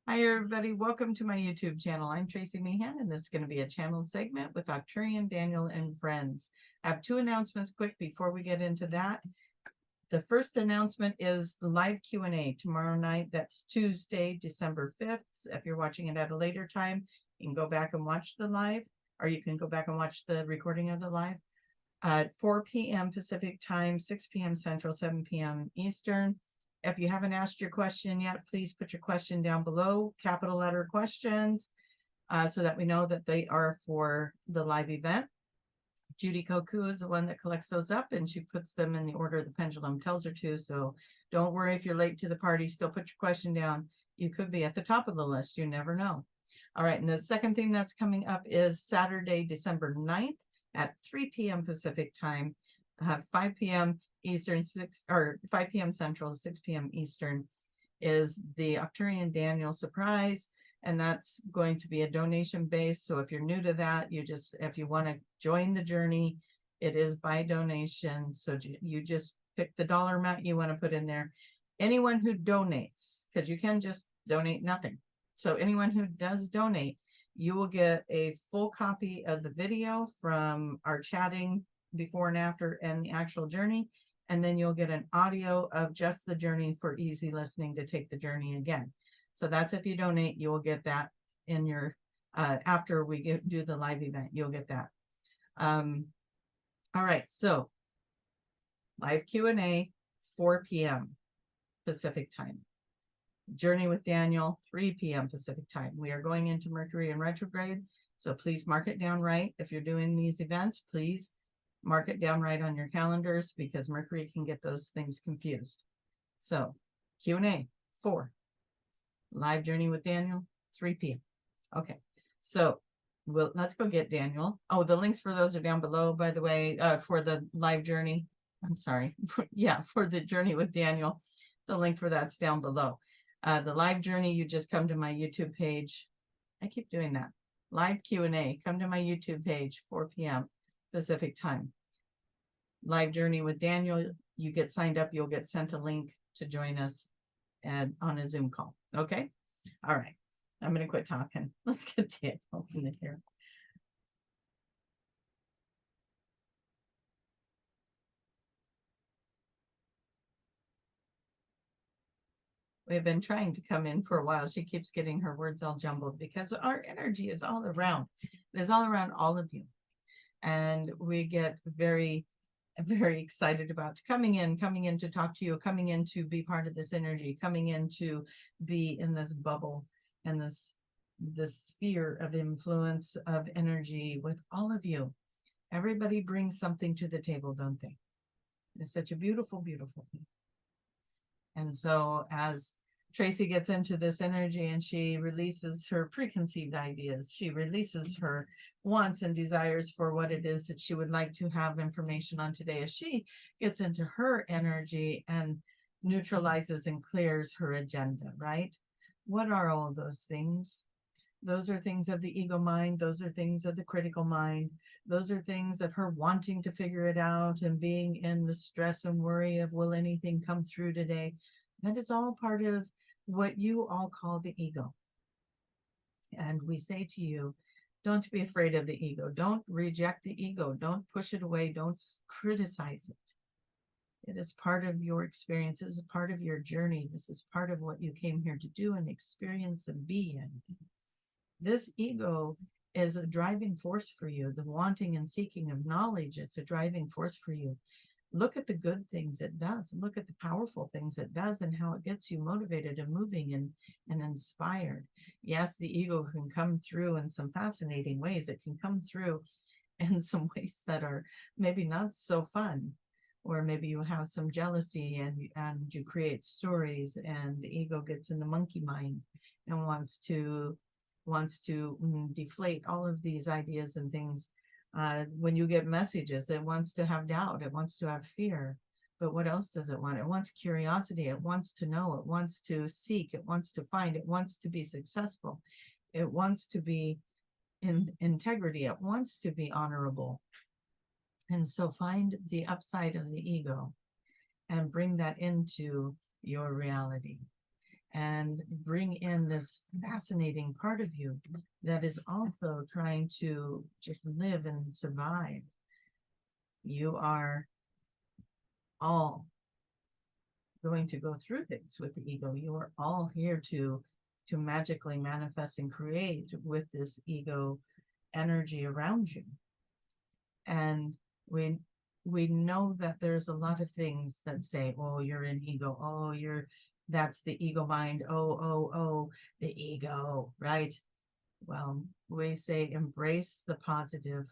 Hi, everybody. Welcome to my YouTube channel. I'm Tracie Mahan, and this is going to be a channel segment with Arcturian Daniel and Friends. I have two announcements quick before we get into that. The first announcement is the live Q&A tomorrow night. That's Tuesday, December 5th. If you're watching it at a later time, you can go back and watch the live, or you can go back and watch the recording of the live. At 4 p.m. Pacific time, 6 p.m. Central, 7 p.m. Eastern. If you haven't asked your question yet, please put your question down below, capital letter questions, so that we know that they are for the live event. Judy Koku is the one that collects those up, and she puts them in the order the pendulum tells her to. So don't worry if you're late to the party. Still put your question down. You could be at the top of the list. You never know. All right. And the second thing that's coming up is Saturday, December 9th at 3 p.m. Pacific time, 5 p.m. Eastern, 5 p.m. Central, 6 p.m. Eastern is the Arcturian Daniel surprise. And that's going to be a donation base. So if you're new to that, if you want to join the journey, it is by donation. So you just pick the dollar amount you want to put in there. Anyone who donates, because you can just donate nothing. So anyone who does donate, you will get a full copy of the video from our chatting before and after and the actual journey. And then you'll get an audio of just the journey for easy listening to take the journey again. So that's if you donate, you will get that in your, after we do the live event, you'll get that. All right, so live Q&A, 4 p.m. Pacific time. Journey with Daniel, 3 p.m. Pacific time. We are going into Mercury in retrograde, so please mark it down right. If you're doing these events, please mark it down right on your calendars, because Mercury can get those things confused. So Q&A, 4. Live Journey with Daniel, 3 p.m. Okay, so let's go get Daniel. Oh, the links for those are down below, by the way, for the live journey. I'm sorry. For the Journey with Daniel, the link for that's down below. The live journey, you just come to my YouTube page. I keep doing that. Live Q&A, come to my YouTube page, 4 p.m. Pacific time. Live Journey with Daniel, you get signed up, you'll get sent a link to join us on a Zoom call. Okay. All right. I'm going to quit talking. Let's get Daniel in here. We've been trying to come in for a while. She keeps getting her words all jumbled because our energy is all around. It is all around all of you. And we get very, very excited about coming in to talk to you, coming in to be part of this energy, coming in to be in this bubble and this sphere of influence of energy with all of you. Everybody brings something to the table, don't they? It's such a beautiful, beautiful thing. And so as Tracie gets into this energy and she releases her preconceived ideas, she releases her wants and desires for what it is that she would like to have information on today, as she gets into her energy and neutralizes and clears her agenda, right? What are all those things? Those are things of the ego mind. Those are things of the critical mind. Those are things of her wanting to figure it out and being in the stress and worry of, will anything come through today? That is all part of what you all call the ego. And we say to you, don't be afraid of the ego. Don't reject the ego. Don't push it away. Don't criticize it. It is part of your experience. This is part of your journey. This is part of what you came here to do and experience and be in. This ego is a driving force for you. The wanting and seeking of knowledge, it's a driving force for you. Look at the good things it does. Look at the powerful things it does and how it gets you motivated and moving and inspired. Yes, the ego can come through in some fascinating ways. It can come through in some ways that are maybe not so fun, or maybe you have some jealousy and you create stories, and the ego gets in the monkey mind and wants to deflate all of these ideas and things. When you get messages, it wants to have doubt, it wants to have fear. But what else does it want? It wants curiosity, it wants to know, it wants to seek, it wants to find, it wants to be successful, it wants to be in integrity, it wants to be honorable. And so find the upside of the ego and bring that into your reality. and bring in this fascinating part of you that is also trying to just live and survive. You are all going to go through things with the ego. You are all here to magically manifest and create with this ego energy around you. And we know that there's a lot of things that say, oh, you're in ego, oh, that's the ego mind, oh, the ego, right? Well, we say embrace the positive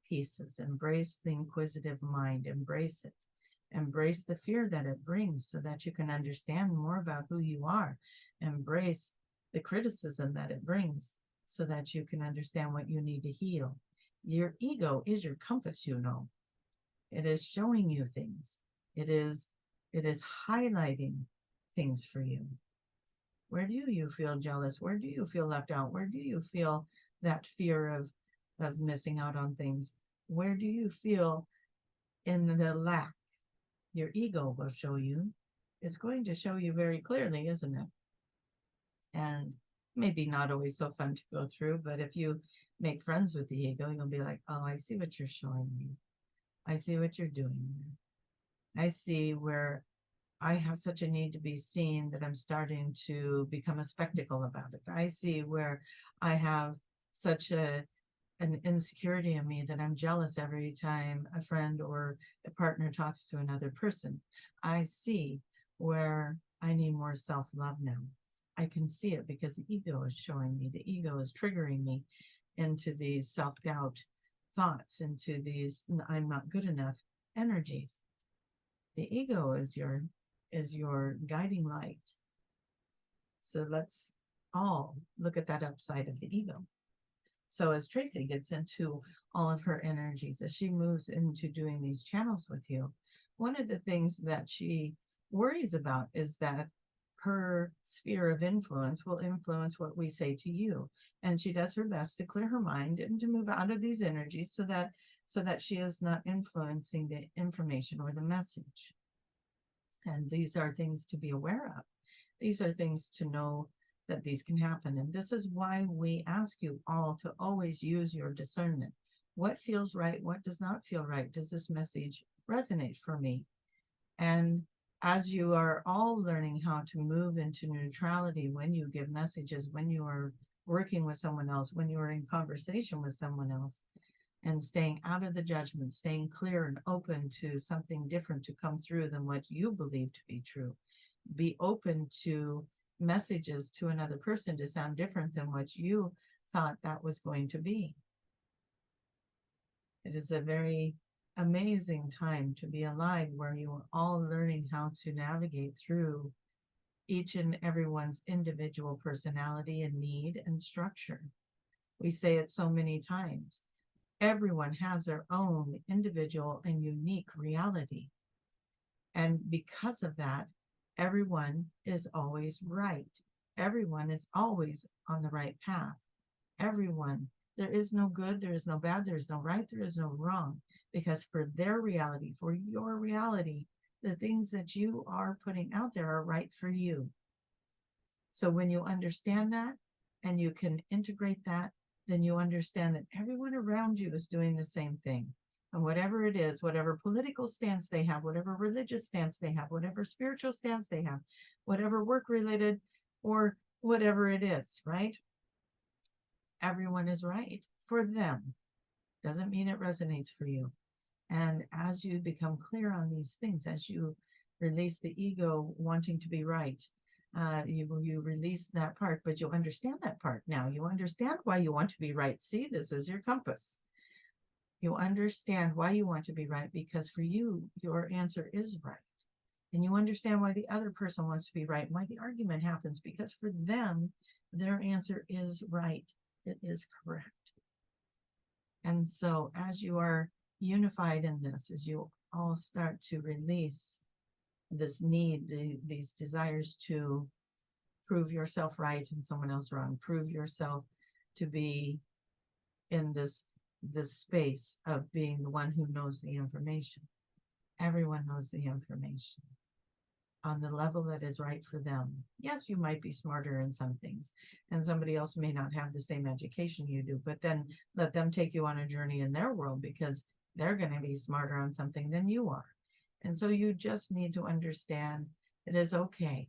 pieces, embrace the inquisitive mind, embrace it. Embrace the fear that it brings so that you can understand more about who you are. Embrace the criticism that it brings so that you can understand what you need to heal. Your ego is your compass, you know. It is showing you things. It is highlighting things for you. Where do you feel jealous? Where do you feel left out? Where do you feel that fear of missing out on things? Where do you feel in the lack? Your ego will show you. It's going to show you very clearly, isn't it? And maybe not always so fun to go through, but if you make friends with the ego, you'll be like, oh, I see what you're showing me. I see what you're doing. I see where I have such a need to be seen that I'm starting to become a spectacle about it. I see where I have such an insecurity in me that I'm jealous every time a friend or a partner talks to another person. I see where I need more self-love now. I can see it because the ego is showing me. The ego is triggering me into these self-doubt thoughts, into these I'm not good enough energies. The ego is your guiding light. So let's all look at that upside of the ego. So as Tracie gets into all of her energies, as she moves into doing these channels with you, one of the things that she worries about is that her sphere of influence will influence what we say to you. And she does her best to clear her mind and to move out of these energies so that she is not influencing the information or the message. And these are things to be aware of. These are things to know that these can happen. And this is why we ask you all to always use your discernment. What feels right? What does not feel right? Does this message resonate for me? And as you are all learning how to move into neutrality when you give messages, when you are working with someone else, when you are in conversation with someone else, and staying out of the judgment, staying clear and open to something different to come through than what you believe to be true. Be open to messages to another person to sound different than what you thought that was going to be. It is a very amazing time to be alive where you are all learning how to navigate through each and everyone's individual personality and need and structure. We say it so many times. Everyone has their own individual and unique reality. And because of that, everyone is always right. Everyone is always on the right path. Everyone. There is no good, there is no bad, there is no right, there is no wrong. Because for their reality, for your reality, the things that you are putting out there are right for you. So when you understand that and you can integrate that, then you understand that everyone around you is doing the same thing. And whatever it is, whatever political stance they have, whatever religious stance they have, whatever spiritual stance they have, whatever work-related or whatever it is, right? Everyone is right for them. Doesn't mean it resonates for you. And as you become clear on these things, as you release the ego wanting to be right, you release that part, but you understand that part now. You understand why you want to be right. See, this is your compass. You understand why you want to be right because for you, your answer is right. And you understand why the other person wants to be right and why the argument happens because for them, their answer is right. It is correct. And so as you are unified in this, as you all start to release this need, these desires to prove yourself right and someone else wrong, prove yourself to be in this space of being the one who knows the information. Everyone knows the information. on the level that is right for them. Yes, you might be smarter in some things, and somebody else may not have the same education you do, but then let them take you on a journey in their world, because they're going to be smarter on something than you are. And so you just need to understand it is okay.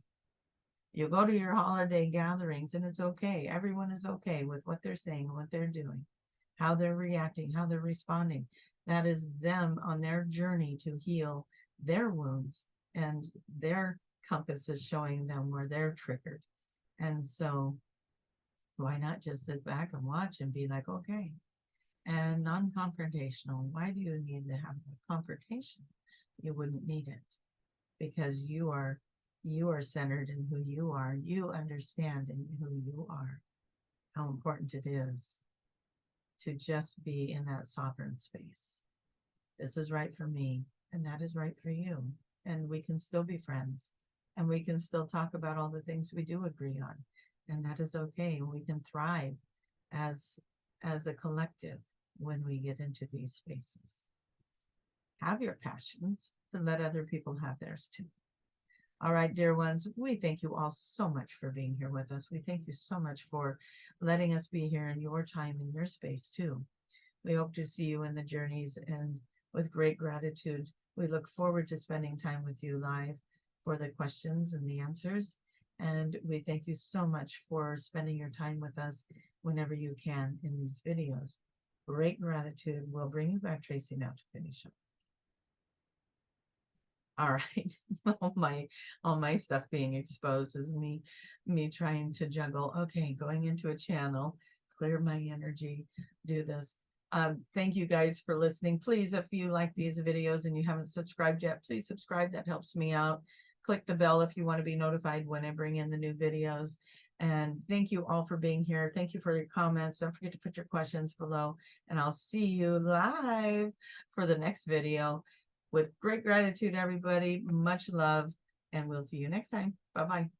You go to your holiday gatherings and it's okay. Everyone is okay with what they're saying, what they're doing, how they're reacting, how they're responding. That is them on their journey to heal their wounds, and their compass is showing them where they're triggered. And so why not just sit back and watch and be like, okay, and non-confrontational. Why do you need to have a confrontation? You wouldn't need it, because you are centered in who you are. You understand in who you are, how important it is to just be in that sovereign space. This is right for me, and that is right for you. And we can still be friends, and we can still talk about all the things we do agree on. And that is okay. And we can thrive as a collective when we get into these spaces. Have your passions, and let other people have theirs too. All right, dear ones, we thank you all so much for being here with us. We thank you so much for letting us be here in your time and your space too. We hope to see you in the journeys, and with great gratitude, we look forward to spending time with you live for the questions and the answers. And we thank you so much for spending your time with us whenever you can in these videos. Great gratitude. We'll bring you back, Tracie, now to finish up. All right. all my stuff being exposed is me trying to juggle. Okay, going into a channel, clear my energy, do this. Thank you guys for listening. Please, if you like these videos and you haven't subscribed yet, please subscribe. That helps me out. Click the bell if you want to be notified when I bring in the new videos. And thank you all for being here. Thank you for your comments. Don't forget to put your questions below, and I'll see you live for the next video. With great gratitude, everybody. Much love, and we'll see you next time. Bye-bye.